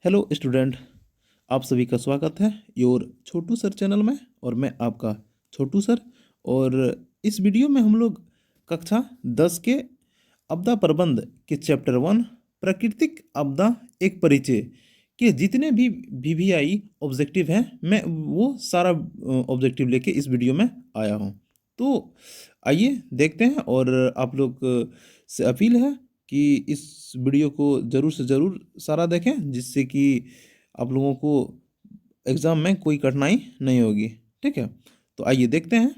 Hello student, आप सभी का स्वागत है योर छोटू सर चैनल में। और मैं आपका छोटू सर। और इस वीडियो में हम लोग कक्षा 10 के आपदा प्रबंध के चैप्टर 1 प्राकृतिक आपदा एक परिचय के जितने भी वीवीआई ऑब्जेक्टिव हैं, मैं वो सारा ऑब्जेक्टिव लेके इस वीडियो में आया हूँ। तो आइए देखते हैं। और आप लोग से अपील है कि इस वीडियो को ज़रूर से ज़रूर सारा देखें, जिससे कि आप लोगों को एग्ज़ाम में कोई कठिनाई नहीं होगी। ठीक है, तो आइए देखते हैं।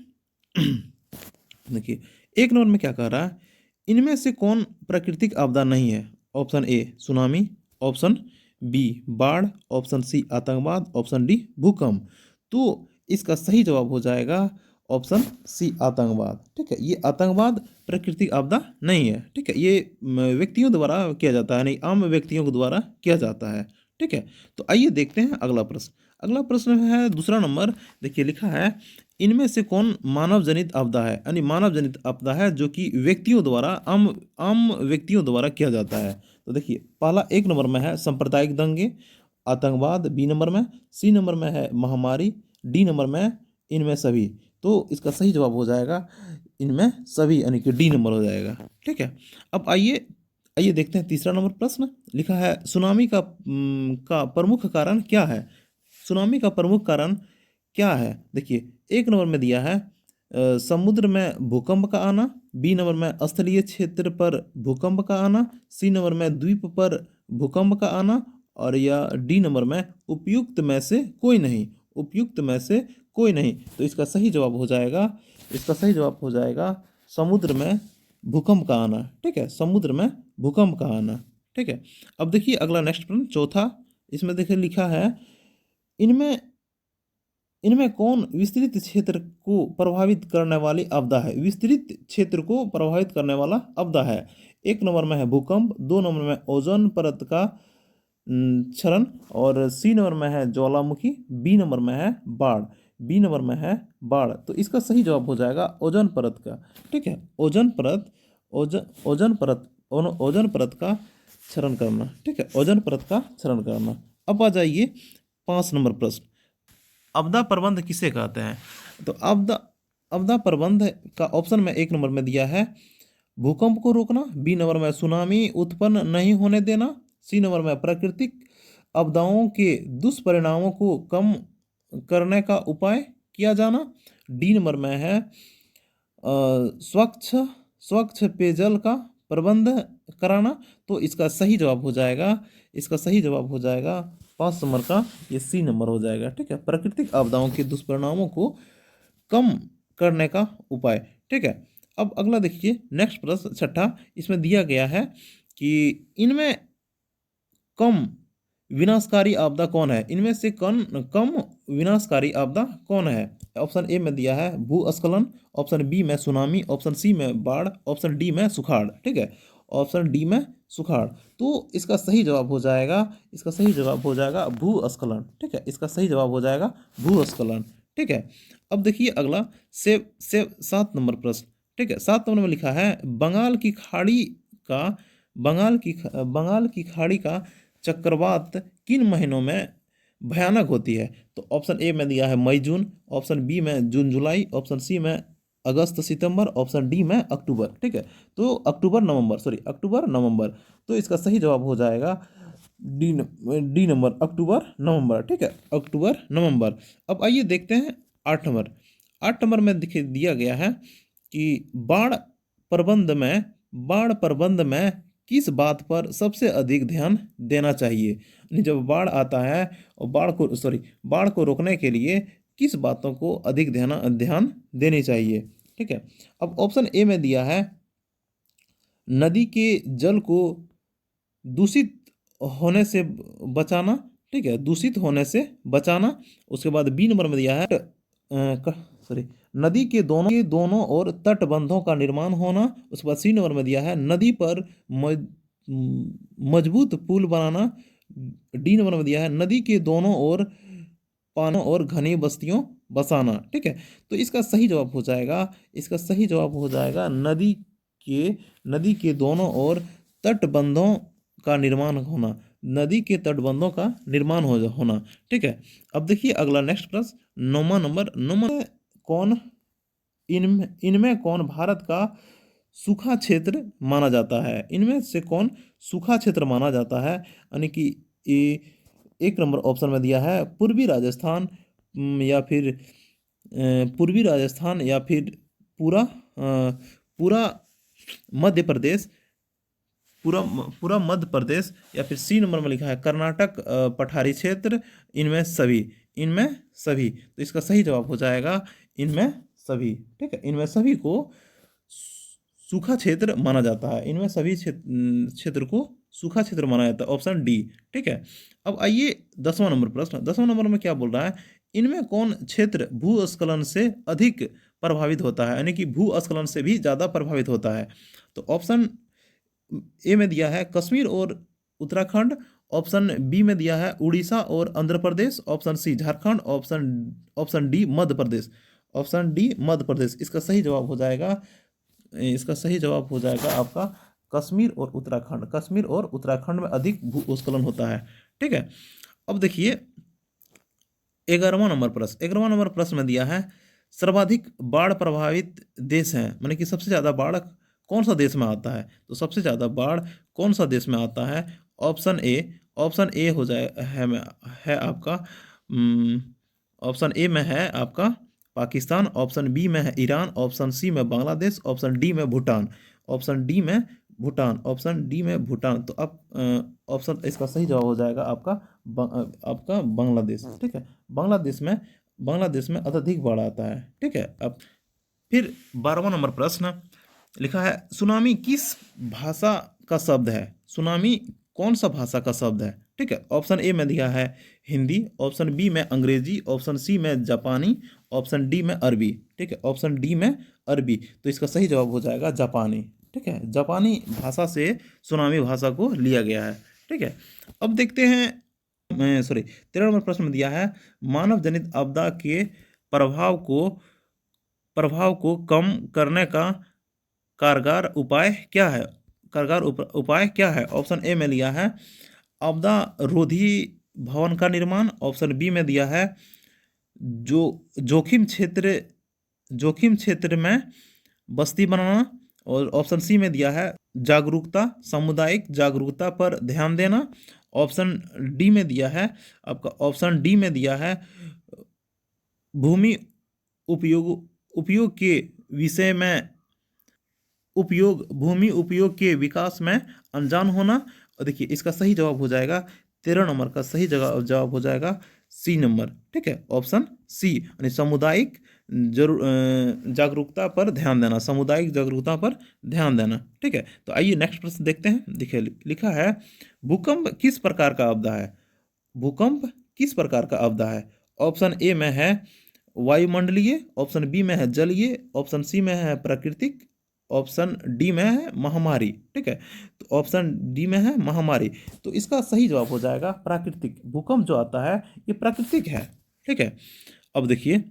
देखिए, एक नंबर में क्या कह रहा है, इनमें से कौन प्राकृतिक आपदा नहीं है? Option A tsunami, option B बाढ़, ऑप्शन सी आतंकवाद, ऑप्शन डी भूकंप। तो इसका सही जवाब हो जाएगा ऑप्शन सी आतंकवाद। ठीक है, ये आतंकवाद प्राकृतिक आपदा नहीं है। ठीक है, ये व्यक्तियों द्वारा किया जाता है, नहीं आम व्यक्तियों के द्वारा किया जाता है। ठीक है, तो आइए देखते हैं अगला प्रश्न। अगला प्रश्न है दूसरा नंबर। देखिए लिखा है, इनमें से कौन मानव जनित आपदा है? यानी मानव जनित आपदा है जो कि व्यक्तियों द्वारा आम आम व्यक्तियों द्वारा किया जाता है। तो देखिए, पहला एक नंबर में है सांप्रदायिक दंगे, आतंकवाद बी नंबर में, सी नंबर में है महामारी, डी नंबर में इनमें सभी। तो इसका सही जवाब हो जाएगा इनमें सभी, यानी कि डी नंबर हो जाएगा। ठीक है, अब आइए आइए देखते हैं तीसरा नंबर प्रश्न। लिखा है, सुनामी का प्रमुख कारण क्या है? सुनामी का प्रमुख कारण क्या है? देखिए, एक नंबर में दिया है समुद्र में भूकंप का आना, बी नंबर में स्थलीय क्षेत्र पर भूकंप का आना, सी नंबर में द्वीप पर भूकंप का आना, और या डी नंबर में उपयुक्त में से कोई नहीं। उपयुक्त में से कोई नहीं। तो इसका सही जवाब हो जाएगा, इसका सही जवाब हो जाएगा समुद्र में भूकंप का आना। ठीक है, समुद्र में भूकंप का आना। ठीक है, अब देखिए अगला नेक्स्ट प्रश्न चौथा। इसमें देखिए लिखा है, इनमें इनमें कौन विस्तृत क्षेत्र को प्रभावित करने वाली आपदा है? विस्तृत क्षेत्र को प्रभावित करने वाला आपदा है। एक नंबर में है भूकंप, दो नंबर में ओजोन परत का क्षरण, और सी नंबर में है ज्वालामुखी, बी नंबर में है बाढ़। बी नंबर में है बाढ़। तो इसका सही जवाब हो जाएगा ओजोन परत का। ठीक है, ओजोन परत, ओजोन परत का क्षरण करना। ठीक है, ओजोन परत का क्षरण करना। अब आ जाइए 5 नंबर प्रश्न। आपदा प्रबंध किसे कहते हैं? तो आपदा आपदा प्रबंध का ऑप्शन में एक नंबर में दिया है भूकंप को रोकना, बी नंबर में सुनामी उत्पन्न नहीं होने देना, सी नंबर में प्राकृतिक आपदाओं के दुष्परिणामों को कम करने का उपाय किया जाना, डी नंबर में है स्वच्छ स्वच्छ पेयजल का प्रबंध कराना। तो इसका सही जवाब हो जाएगा, इसका सही जवाब हो जाएगा 5 नंबर का, ये सी नंबर हो जाएगा। ठीक है, प्राकृतिक आपदाओं के दुष्परिणामों को कम करने का उपाय। ठीक है, अब अगला देखिए नेक्स्ट प्रश्न छठा। इसमें दिया गया है कि इनमें कम विनाशकारी आपदा कौन है? इनमें से कम कम विनाशकारी आपदा कौन है? ऑप्शन ए में दिया है भूस्खलन, ऑप्शन बी में सुनामी, ऑप्शन सी में बाढ़, ऑप्शन डी में सुखाड़। ठीक है, ऑप्शन डी में सुखाड़। तो इसका सही जवाब हो जाएगा, इसका सही जवाब हो जाएगा भूस्खलन। ठीक है, इसका सही जवाब हो जाएगा भूस्खलन। ठीक है, अब देखिए अगला से 7 नंबर प्रश्न। ठीक है, 7 नंबर में लिखा है, का बंगाल की खाड़ी का चक्रवात किन महीनों में भयानक होती है? तो ऑप्शन ए में दिया है मई जून, ऑप्शन बी में जून जुलाई, ऑप्शन सी में अगस्त सितंबर, ऑप्शन डी में अक्टूबर। ठीक है, तो अक्टूबर नवंबर। तो इसका सही जवाब हो जाएगा डी नंबर, अक्टूबर नवंबर। ठीक है, अक्टूबर नवंबर। अब आइए देखते हैं 8 नंबर। 8 नंबर में देखिए दिया गया है कि प्रबंध में बाढ़ प्रबंध में किस बात पर सबसे अधिक ध्यान देना चाहिए? यानी जब बाढ़ आता है और बाढ़ को रोकने के लिए किस बातों को अधिक ध्यान देनी चाहिए? ठीक है, अब ऑप्शन ए में दिया है नदी के जल को दूषित होने से बचाना। ठीक है, दूषित होने से बचाना। उसके बाद बी नंबर में दिया है नदी के दोनों ओर तटबंधों का निर्माण होना। उसके बाद सी नंबर में दिया है नदी पर मजबूत पुल बनाना। डी नंबर में दिया है नदी के दोनों ओर पानों और घनी बस्तियों बसाना। ठीक है, तो इसका सही जवाब हो जाएगा, इसका सही जवाब हो जाएगा नदी के दोनों ओर तटबंधों का निर्माण होना। नदी के तटबंधों का निर्माण होना। ठीक है, अब देखिए अगला नेक्स्ट प्रश्न 9वां नंबर कौन इनमें कौन भारत का सूखा क्षेत्र माना जाता है? इनमें से कौन सूखा क्षेत्र माना जाता है? यानी कि ये 1 नंबर ऑप्शन में दिया है पूर्वी राजस्थान, या फिर पूर्वी राजस्थान, या फिर पूरा पूरा मध्य प्रदेश, पूरा पूरा मध्य प्रदेश, या फिर C नंबर में लिखा है कर्नाटक पठारी क्षेत्र, इनमें सभी। तो इसका सही जवाब हो जाएगा इनमें सभी। ठीक है, इनमें सभी को सूखा क्षेत्र माना जाता है, इनमें सभी क्षेत्र को सूखा क्षेत्र माना जाता है, ऑप्शन डी। ठीक है, अब आइए 10वां नंबर प्रश्न। 10वां नंबर में क्या बोल रहा है? इनमें कौन क्षेत्र भूस्खलन से अधिक प्रभावित होता है, यानी कि भूस्खलन से भी ज़्यादा प्रभावित होता है? तो ऑप्शन ए में दिया है कश्मीर और उत्तराखंड, ऑप्शन बी में दिया है उड़ीसा और Andhra Pradesh, option C Jharkhand, option D Madhya Pradesh. Option D Madhya Pradesh इसका सही जवाब हो जाएगा। इसका सही जवाब हो जाएगा आपका कश्मीर और उत्तराखंड। कश्मीर और उत्तराखंड में अधिक भूस्खलन होता है। ठीक है, अब देखिए 11वां नंबर प्रश्न में दिया है सर्वाधिक बाढ़ प्रभावित देश है, माने कि सबसे ज़्यादा बाढ़ कौन सा देश में आता है? तो सबसे ज़्यादा बाढ़ कौन सा देश में आता है? ऑप्शन ए हो जाए है आपका ऑप्शन ए में है आपका पाकिस्तान, ऑप्शन बी में है ईरान, ऑप्शन सी में बांग्लादेश, ऑप्शन डी में भूटान। ऑप्शन डी में भूटान। तो अब ऑप्शन इसका सही जवाब हो जाएगा आपका बांग्लादेश। ठीक है, बांग्लादेश में अत्यधिक बाढ़ आता है। ठीक है, अब फिर 12वां नंबर प्रश्न लिखा है सुनामी किस भाषा का शब्द है? सुनामी कौन सा भाषा का शब्द है? ठीक है, ऑप्शन ए में दिया है हिंदी, ऑप्शन बी में अंग्रेजी, ऑप्शन सी में जापानी, ऑप्शन डी में अरबी। ठीक है, ऑप्शन डी में अरबी। तो इसका सही जवाब हो जाएगा जापानी। ठीक है, जापानी भाषा से सुनामी भाषा को लिया गया है। ठीक है, अब देखते हैं 13वां प्रश्न में दिया है मानव जनित आपदा के प्रभाव को कम करने का कारगर उपाय क्या है? उपाय क्या है? ऑप्शन ए में लिया है आपदा रोधी भवन का निर्माण, ऑप्शन बी में दिया है जो जोखिम क्षेत्र में बस्ती बनाना, और ऑप्शन सी में दिया है सामुदायिक जागरूकता पर ध्यान देना, ऑप्शन डी में दिया है भूमि उपयोग के विषय में भूमि उपयोग के विकास में अनजान होना। और देखिए इसका सही जवाब हो जाएगा 13 नंबर का सही जवाब हो जाएगा सी नंबर। ठीक है, ऑप्शन सी यानी सामुदायिक जागरूकता पर ध्यान देना, सामुदायिक जागरूकता पर ध्यान देना। ठीक है, तो आइए नेक्स्ट प्रश्न देखते हैं। देखिए लिखा है भूकंप किस प्रकार का आपदा है? भूकंप किस प्रकार का आपदा है? ऑप्शन ए में है वायुमंडलीय, ऑप्शन बी में है जलीय, ऑप्शन सी में है प्राकृतिक, ऑप्शन डी में है महामारी। ठीक है, तो ऑप्शन डी में है महामारी। तो इसका सही जवाब हो जाएगा प्राकृतिक। भूकंप जो आता है ये प्राकृतिक है। ठीक है, अब देखिए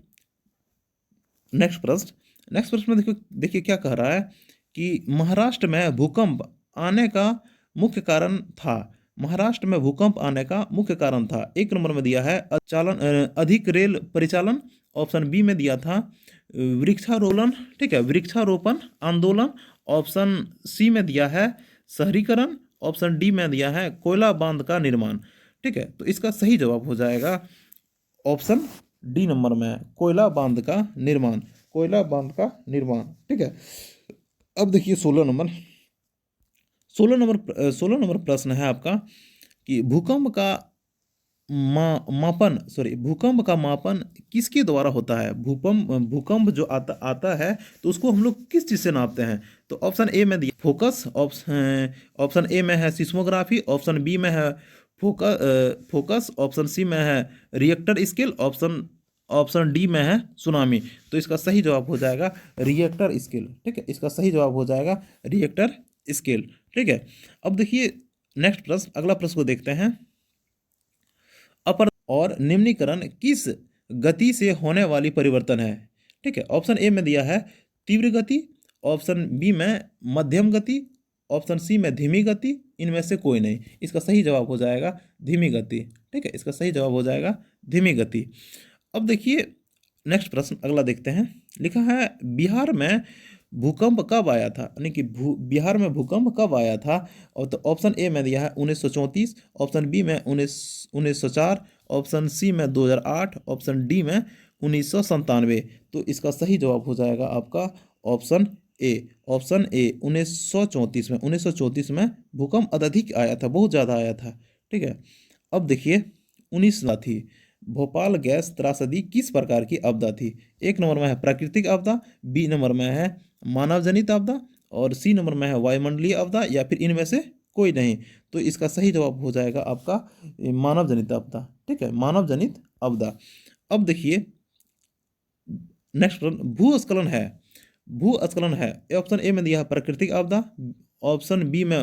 नेक्स्ट प्रश्न में देखिए क्या कह रहा है कि महाराष्ट्र में भूकंप आने का मुख्य कारण था। महाराष्ट्र में भूकंप आने का मुख्य कारण था। 1 नंबर में दिया है अधिक रेल परिचालन, ऑप्शन बी में दिया था वृक्षारोपण। ठीक है, वृक्षारोपण आंदोलन, ऑप्शन सी में दिया है शहरीकरण, ऑप्शन डी में दिया है कोयला बांध का निर्माण। ठीक है, तो इसका सही जवाब हो जाएगा ऑप्शन डी नंबर में कोयला बांध का निर्माण। ठीक है, अब देखिए 16 नंबर प्रश्न है आपका कि भूकंप का मापन किसके द्वारा होता है? भूकंप जो आता है तो उसको हम लोग किस चीज़ से नापते हैं? तो ऑप्शन ए में दिया फोकस, ऑप्शन ए में है सिस्मोग्राफी, ऑप्शन बी में है फोकस, ऑप्शन सी में है रिएक्टर स्केल, ऑप्शन डी में है सुनामी। तो इसका सही जवाब हो जाएगा रिएक्टर स्केल। ठीक है, इसका सही जवाब हो जाएगा रिएक्टर स्केल। ठीक है, अब देखिए नेक्स्ट प्रश्न, अगला प्रश्न को देखते हैं। अपर और निम्नीकरण किस गति से होने वाली परिवर्तन है? ठीक है, ऑप्शन ए में दिया है तीव्र गति, ऑप्शन बी में मध्यम गति, ऑप्शन सी में धीमी गति, इनमें से कोई नहीं। इसका सही जवाब हो जाएगा धीमी गति। ठीक है, इसका सही जवाब हो जाएगा धीमी गति। अब देखिए नेक्स्ट प्रश्न अगला देखते हैं। लिखा है बिहार में भूकंप कब आया था, यानी कि बिहार में भूकंप कब आया था। और तो ऑप्शन ए में दिया है 1934, ऑप्शन बी में 1904, ऑप्शन सी में 2008, ऑप्शन डी में 1997। तो इसका सही जवाब हो जाएगा आपका ऑप्शन ए। ऑप्शन ए 1934 में, 1934 में भूकंप अत्यधिक आया था, बहुत ज़्यादा आया था। ठीक है, अब देखिए 19 थी। भोपाल गैस त्रासदी किस प्रकार की आपदा थी। एक नंबर में है प्राकृतिक आपदा, बी नंबर में है मानव जनित आपदा, और सी नंबर में है वायुमंडलीय आपदा, या फिर इनमें से कोई नहीं। तो इसका सही जवाब हो जाएगा आपका मानव जनित आपदा। ठीक है, मानव जनित आपदा। अब देखिए नेक्स्ट प्रश्न, भूस्खलन है, भूस्खलन है। ऑप्शन ए में दिया है प्राकृतिक आपदा, ऑप्शन बी में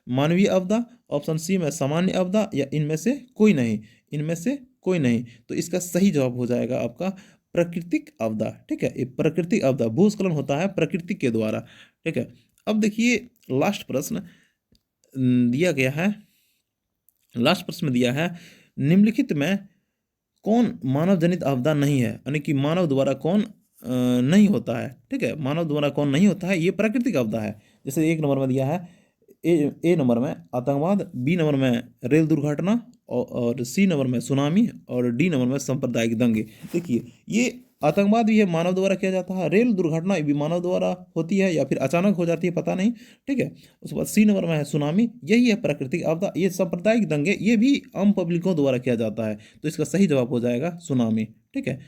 मानवीय आपदा, ऑप्शन सी में सामान्य आपदा, या इनमें से कोई नहीं। इनमें से कोई नहीं। तो इसका सही जवाब हो जाएगा आपका प्राकृतिक आपदा। ठीक है, ये प्राकृतिक आपदा, भूस्खलन होता है प्रकृति के द्वारा। ठीक है, अब देखिए लास्ट प्रश्न दिया गया है, लास्ट प्रश्न में दिया है निम्नलिखित में कौन मानव जनित आपदा नहीं है, यानी कि मानव द्वारा कौन नहीं होता है। ठीक है, मानव द्वारा कौन नहीं होता है, ये प्राकृतिक आपदा है। जैसे एक नंबर में दिया है ए नंबर में आतंकवाद, बी नंबर में रेल दुर्घटना, और सी नंबर में सुनामी, और डी नंबर में सांप्रदायिक दंगे। देखिए ये आतंकवाद भी है मानव द्वारा किया जाता है, रेल दुर्घटना भी मानव द्वारा होती है या फिर अचानक हो जाती है, पता नहीं। ठीक है, उसके बाद सी नंबर में है सुनामी, यही है प्राकृतिक आपदा। ये सांप्रदायिक दंगे ये भी आम पब्लिकों द्वारा किया जाता है। तो इसका सही जवाब हो जाएगा सुनामी। ठीक है,